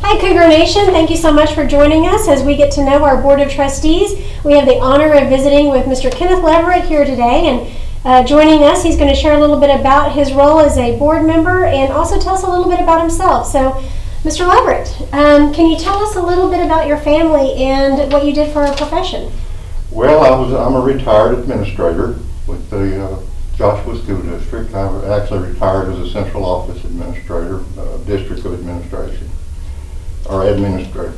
Hi Cougar Nation, thank you so much for joining us as we get to know our Board of Trustees. We have the honor of visiting with Mr. Kenneth Leverett here today, and joining us, he's going to share a little bit about his role as a board member and also tell us a little bit about himself. So, Mr. Leverett, can you tell us a little bit about your family and what you did for a profession? Well, I'm a retired administrator with the Joshua School District. I actually retired as a central office administrator, district of administration, or administrator.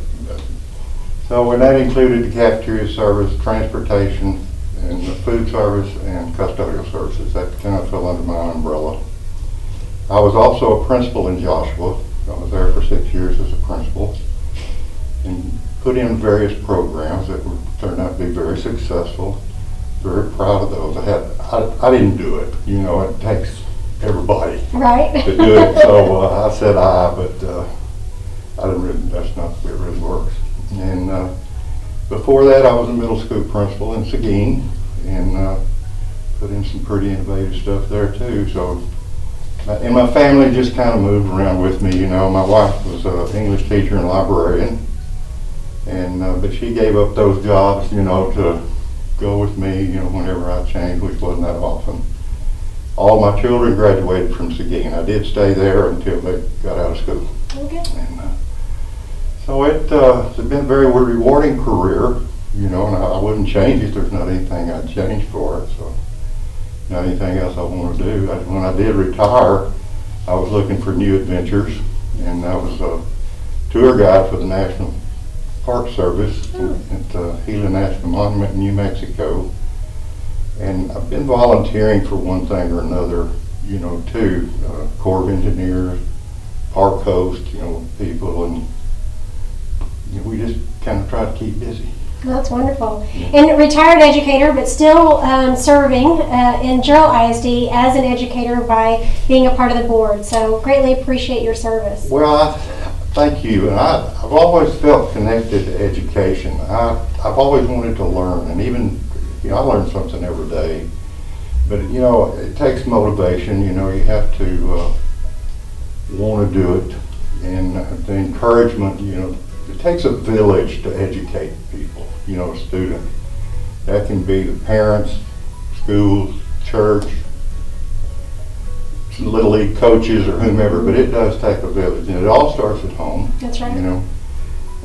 So, and that included the cafeteria service, transportation, and the food service and custodial services. That kind of fell under my umbrella. I was also a principal in Joshua. I was there for 6 years as a principal and put in various programs that turned out to be very successful. Very proud of those. I didn't do it. You know, it takes everybody right to do it. So I said but I didn't really, that's not the way it really works. And before that, I was a middle school principal in Seguin and put in some pretty innovative stuff there too. So, and my family just kind of moved around with me. You know, my wife was an English teacher and librarian, and but she gave up those jobs, you know, to go with me, you know, whenever I changed, which wasn't that often. All my children graduated from Seguin. I did stay there until they got out of school. Okay. And so it's been a very rewarding career, you know, and I wouldn't change it. There's not anything I'd change for it. So, not anything else I want to do. When I did retire, I was looking for new adventures, and I was a tour guide for the National Park Service at the Gila National Monument in New Mexico. And I've been volunteering for one thing or another, you know, too. Corps of Engineers, Park Host, you know, people, and you know, we just kind of try to keep busy. Well, that's wonderful. And retired educator, but still serving in Jarrell ISD as an educator by being a part of the board. So greatly appreciate your service. Well, thank you. And I've always felt connected to education. I've always wanted to learn, and even, you know, I learn something every day. But, you know, it takes motivation. You know, you have to want to do it. And the encouragement, you know, it takes a village to educate people, you know, a student. That can be the parents, schools, church, Little League coaches or whomever, but it does take a village. And it all starts at home. That's right. You know,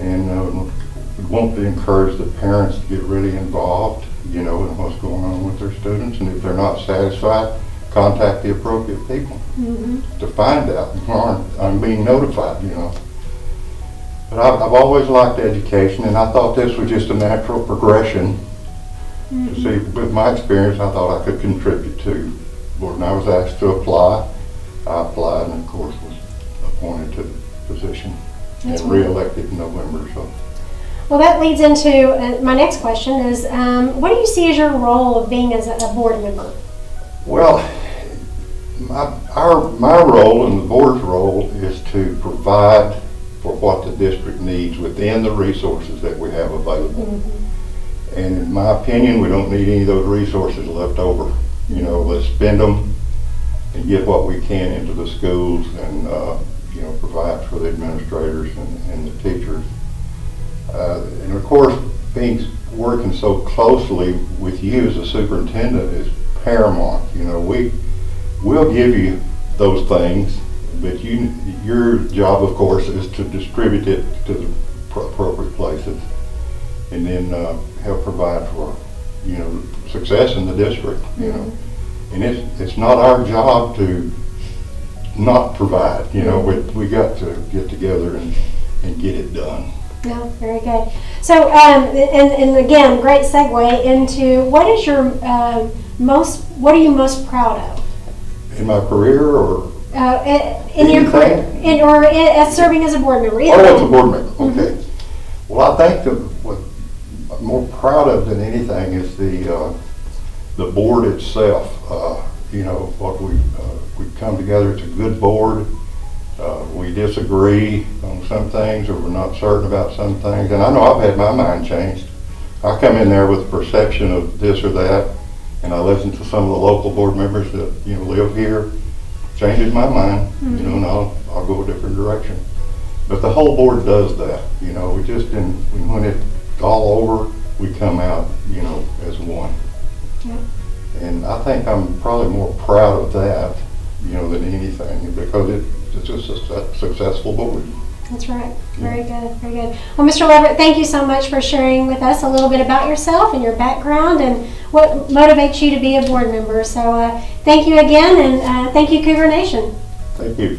and we want to encourage the parents to get really involved, you know, in what's going on with their students. And if they're not satisfied, contact the appropriate people to find out. I'm being notified, you know. But I've always liked education, and I thought this was just a natural progression to see. With my experience, I thought I could contribute to. When I was asked to apply, I applied, and of course was appointed to the position and re-elected in November. So. Well, that leads into my next question is, what do you see as your role of being as a board member? Well, my role and the board's role is to provide for what the district needs within the resources that we have available. And in my opinion, we don't need any of those resources left over. You know, let's spend them and get what we can into the schools and, you know, provide for the administrators and the teachers. And of course, working so closely with you as a superintendent is paramount. You know, we'll give you those things, but your job, of course, is to distribute it to the appropriate places, and then help provide for, you know, success in the district. You know, and it's not our job to not provide. You know, we got to get together and get it done. No, very good. So, and again, great segue into what is your what are you most proud of? In my career, or in your career, or as serving as a board member? As a board member. Okay. Well, I think that what I'm more proud of than anything is the board itself. You know, what we've come together. It's a good board. We disagree on some things, or we're not certain about some things. And I know I've had my mind changed. I come in there with a perception of this or that, and I listen to some of the local board members that, you know, live here. Changes my mind, you know, and I'll go a different direction. But the whole board does that, you know, we just, when it's all over, we come out, you know, as one. Yeah. And I think I'm probably more proud of that, you know, than anything, because it's just a successful board. That's right. Very good. Very good. Well, Mr. Leverett, thank you so much for sharing with us a little bit about yourself and your background and what motivates you to be a board member. So thank you again, and thank you, Cougar Nation. Thank you.